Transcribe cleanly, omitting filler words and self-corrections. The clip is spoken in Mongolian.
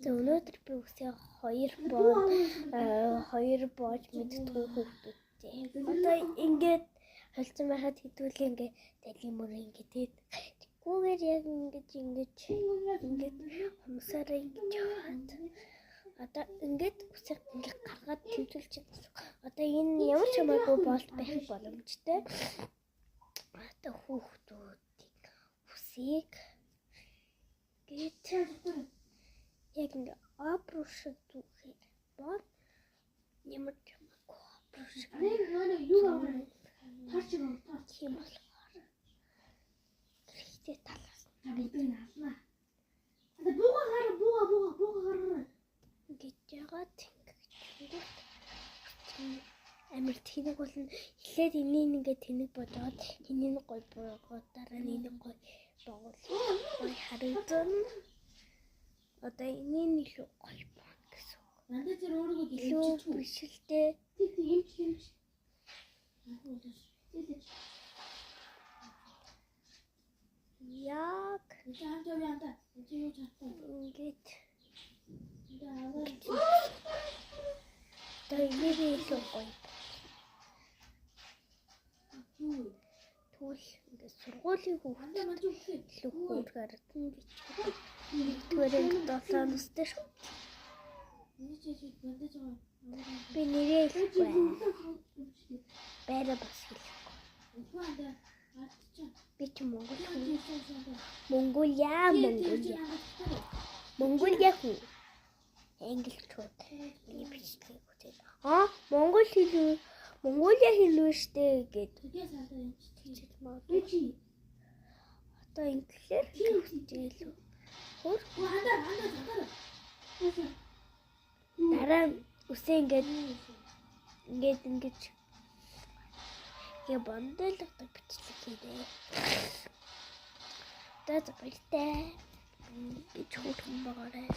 За өнөөдөр би үсээ хоёр боож мэдтгүй хүүхдүүдтэй. Одоо ингээд холцсон байхад хэдүүлээ ингээд дали мөр ингээд тэггүйгээр яг ингээд хумсаараа ингэж яваад одоо ингээд үсээ ингээд гаргаад тэмцүүлж байгаа. Одоо энэ ямар ч хамаагүй болт байх боломжтой. Одоо хүүхдүүдийг үсийг гээд яг ингээд опро шиг зүгээр бод ямар ч хамаагүй опро шиг тийм болохоор ихтэй талаас ингэж яагаад амир тэнэг болно эхлээд энийг ингээд тэнэг бодоод энийг гой буугаад дараа нь энийг гой боогол гой харагдана. Одоо энийг илүү гой боон гэсэн. Надад тэр өөрийгөө илүү биш л дээ. Яг ингээд дайвэр илүү гой. Тэгвэл ингээд сургуулийн хүүхдүүд илүү хөөргөр гардна гэж. Тэгвэл долоо настай шүү. Би нэрээ хэлэхгүй. Баараа бас хэлэхгүй. Би ч Монгол хүн. Монголиа хүн. Англичууд. Миний бичлэг үзээд. Монгол хэлээ. Монголиа хэлвэ штэ гэд. Одоо инглиэр хэлчихээ. Хөр. Дараа үсээ ингээд я бандэл одоо бичлэг хийлээ. Тэ баяртай. Би ч хөрхөн байгаарай.